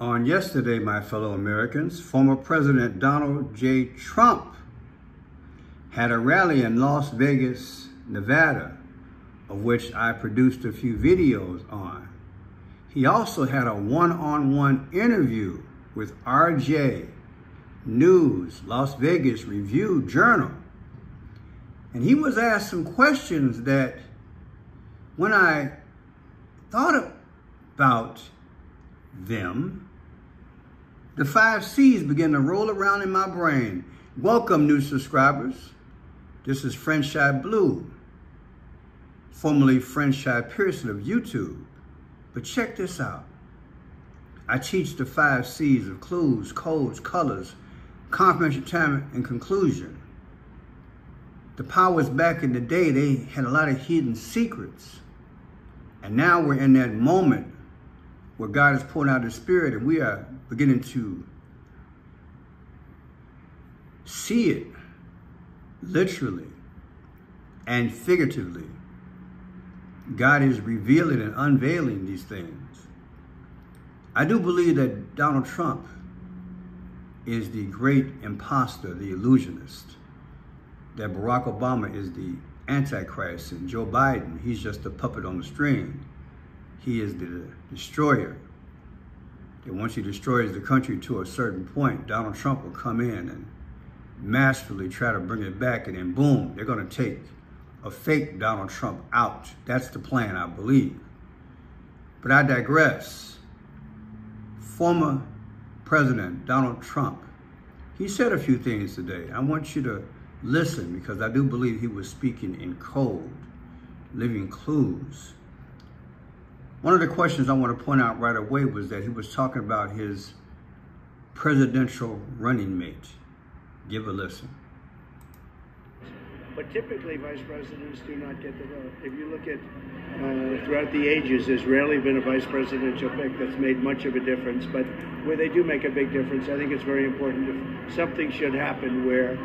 On yesterday, my fellow Americans, former President Donald J. Trump had a rally in Las Vegas, Nevada, of which I produced a few videos on. He also had a one-on-one interview with RJ News, Las Vegas Review-Journal. And he was asked some questions that when I thought about them, the 5 C's began to roll around in my brain. Welcome, new subscribers. This is Friendship Blue, formerly Friendship Pearson of YouTube. But check this out. I teach the 5 C's of clues, codes, colors, confirmation, time, and conclusion. The powers back in the day, they had a lot of hidden secrets. And now we're in that moment where God is pouring out His Spirit and we are beginning to see it literally and figuratively. God is revealing and unveiling these things. I do believe that Donald Trump is the great imposter, the illusionist, that Barack Obama is the Antichrist, and Joe Biden, he's just a puppet on the string. He is the destroyer. And once he destroys the country to a certain point, Donald Trump will come in and masterfully try to bring it back, and then boom, they're going to take a fake Donald Trump out. That's the plan, I believe. But I digress. Former President Donald Trump, he said a few things today. I want you to listen, because I do believe he was speaking in code, living clues. One of the questions I want to point out right away was that he was talking about his presidential running mate. Give a listen. But typically, vice presidents do not get the vote. If you look at throughout the ages, there's rarely been a vice presidential pick that's made much of a difference. But where they do make a big difference, I think it's very important. If something should happen where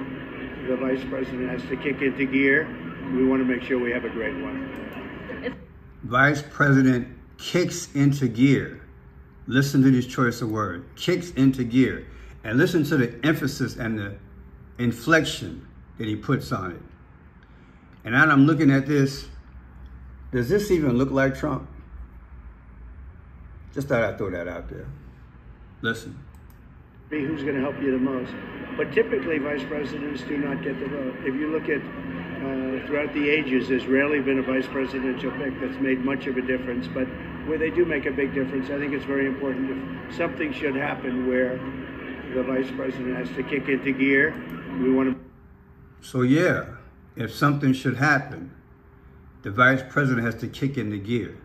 the vice president has to kick into gear, we want to make sure we have a great one. Vice president kicks into gear. Listen to this choice of word, kicks into gear. And listen to the emphasis and the inflection that he puts on it. And now I'm looking at this. Does this even look like Trump? Just thought I'd throw that out there. Listen. Who's going to help you the most? But typically, vice presidents do not get the vote. If you look at throughout the ages, there's rarely been a vice presidential pick that's made much of a difference. But where they do make a big difference, I think it's very important. If something should happen where the vice president has to kick into gear, we want to. So yeah, if something should happen, the vice president has to kick into gear.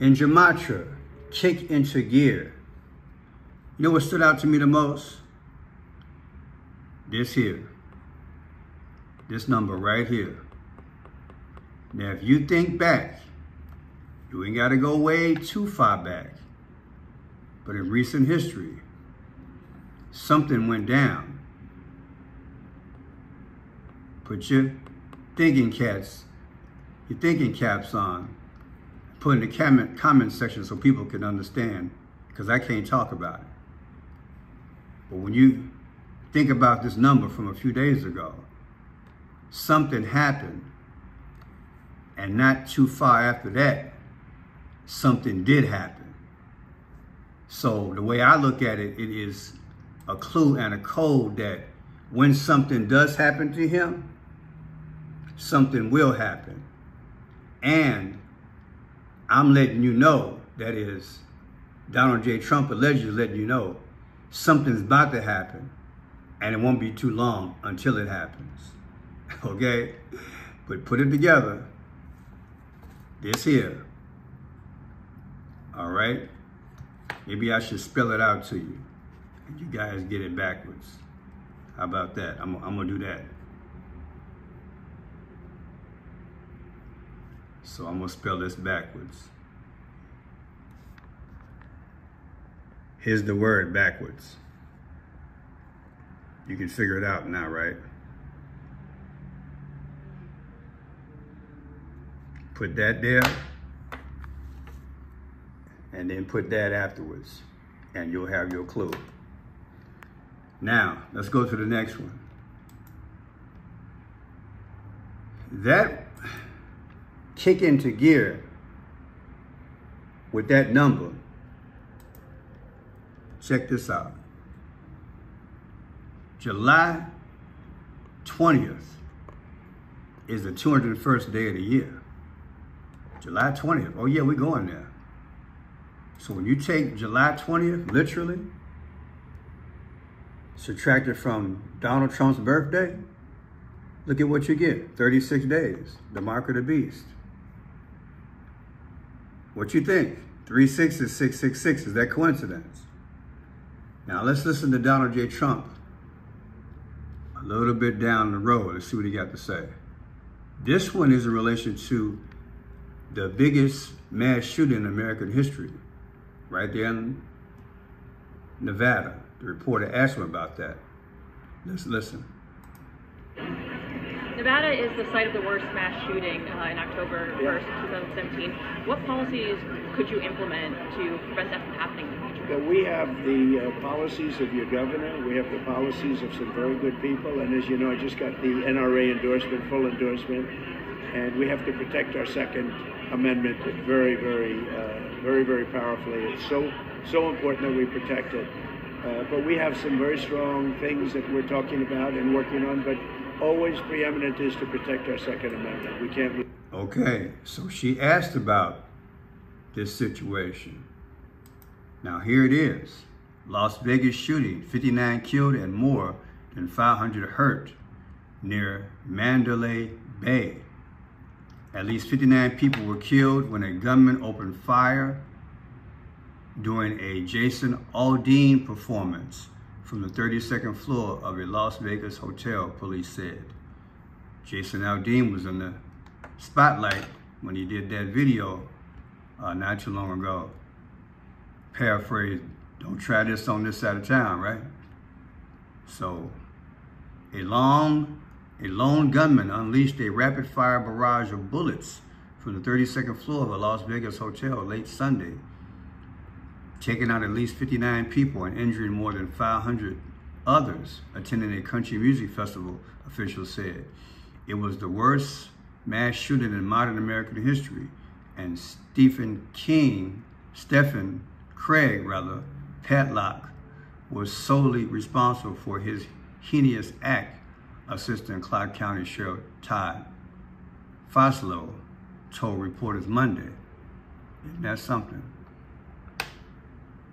In Gematria, kick into gear. You know what stood out to me the most? This here. This number right here. Now, if you think back, you ain't got to go way too far back. But in recent history, something went down. Put your thinking caps on. Put in the comment section so people can understand, because I can't talk about it. But when you think about this number from a few days ago, something happened, and not too far after that, something did happen. So the way I look at it, it is a clue and a code that when something does happen to him, something will happen. And I'm letting you know, that is Donald J. Trump allegedly letting you know, something's about to happen, and it won't be too long until it happens. Okay? But put it together. This here. All right? Maybe I should spell it out to you, and you guys get it backwards. How about that? I'm gonna do that. So I'm gonna spell this backwards. Here's the word backwards. You can figure it out now, right? Put that there, and then put that afterwards. and you'll have your clue. Now, let's go to the next one. That kick into gear with that number, check this out. July 20th is the 201st day of the year. July 20th, oh yeah, we're going there. So when you take July 20th, literally, subtract it from Donald Trump's birthday, look at what you get, 36 days, the mark of the beast. What you think? 3 6s, 666, is that coincidence? Now let's listen to Donald J. Trump a little bit down the road. Let's see what he got to say. This one is in relation to the biggest mass shooting in American history, right there in Nevada. The reporter asked him about that. Let's listen. Nevada is the site of the worst mass shooting in October 1st, 2017. What policies could you implement to prevent that from happening in the future? Well, we have the policies of your governor. We have the policies of some very good people. And as you know, I just got the NRA endorsement, full endorsement. And we have to protect our Second Amendment very, very powerfully. It's so important that we protect it. But we have some very strong things that we're talking about and working on. But always preeminent is to protect our Second Amendment. We can't. Okay, so she asked about this situation. Now here it is. Las Vegas shooting, 59 killed and more than 500 hurt near Mandalay Bay. At least 59 people were killed when a gunman opened fire during a Jason Aldean performance from the 32nd floor of a Las Vegas hotel, police said. Jason Aldean was in the spotlight when he did that video not too long ago. Paraphrase, don't try this on this side of town, right? So, a lone gunman unleashed a rapid-fire barrage of bullets from the 32nd floor of a Las Vegas hotel late Sunday, taking out at least 59 people and injuring more than 500 others attending a country music festival, officials said. It was the worst mass shooting in modern American history, and Stephen Craig, Padlock, was solely responsible for his heinous act, Assistant Clark County Sheriff Todd Foslow told reporters Monday. Isn't that something?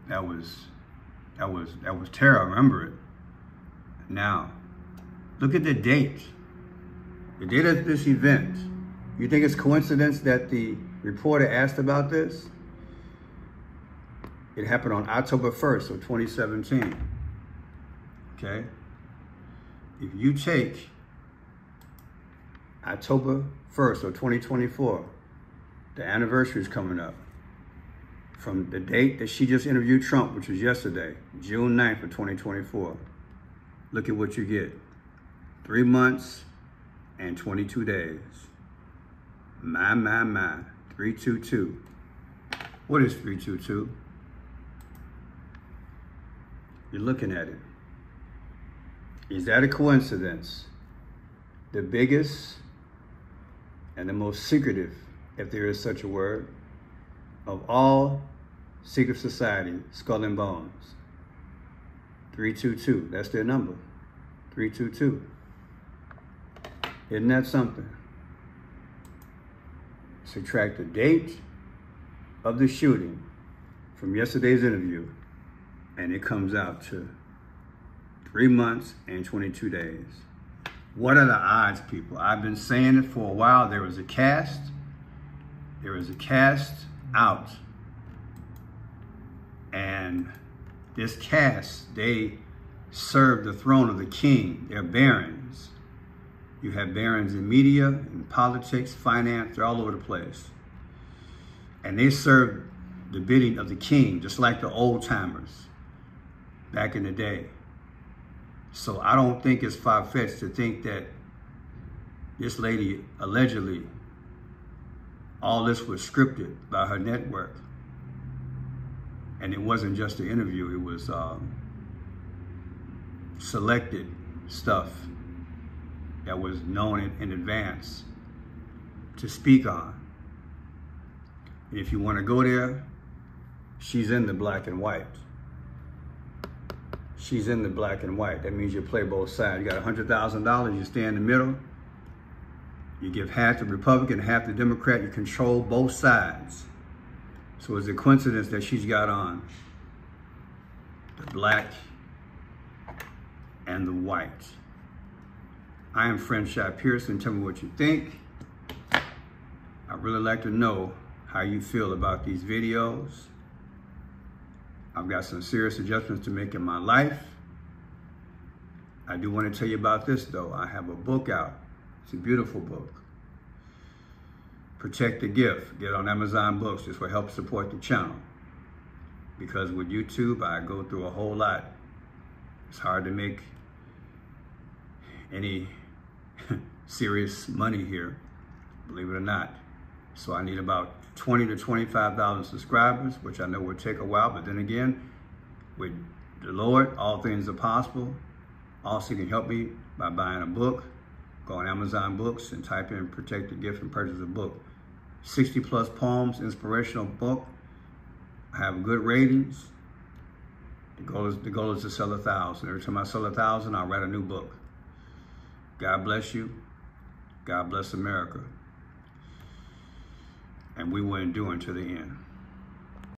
That was terror, remember it. Now, look at the date. The date of this event. You think it's coincidence that the reporter asked about this? It happened on October 1st of 2017, okay? If you take October 1st of 2024, the anniversary is coming up, from the date that she just interviewed Trump, which was yesterday, June 9th of 2024, look at what you get. 3 months and 22 days. My, 322. What is 322? You're looking at it. Is that a coincidence? The biggest and the most secretive, if there is such a word, of all secret society, Skull and Bones. 322, that's their number. 322. Isn't that something? Subtract the date of the shooting from yesterday's interview, and it comes out to 3 months and 22 days. What are the odds, people? I've been saying it for a while. There was a cast out, and this cast, they serve the throne of the king. They're barons. You have barons in media, in politics, finance, they're all over the place. And they serve the bidding of the king, just like the old timers back in the day. So I don't think it's far-fetched to think that this lady, allegedly, all this was scripted by her network. And it wasn't just an interview, it was selected stuff that was known in advance to speak on. And if you want to go there, she's in the black and white. She's in the black and white. That means you play both sides. You got $100,000, you stay in the middle. You give half to Republican, half to Democrat. You control both sides. So it's a coincidence that she's got on the black and the white. I am Franchai Pearson. Tell me what you think. I'd really like to know how you feel about these videos. I've got some serious adjustments to make in my life. I do want to tell you about this though. I have a book out. It's a beautiful book. Protect the Gift. Get on Amazon Books. This will help support the channel. Because with YouTube, I go through a whole lot. It's hard to make any serious money here, believe it or not. So I need about 20 to 25,000 subscribers, which I know will take a while. But then again, with the Lord, all things are possible. Also, you can help me by buying a book. Go on Amazon Books and type in Protect the Gift and purchase a book. 60 plus poems, inspirational book. I have good ratings. The goal is to sell 1,000. Every time I sell 1,000, I'll write a new book. God bless you. God bless America. And we will endure until the end.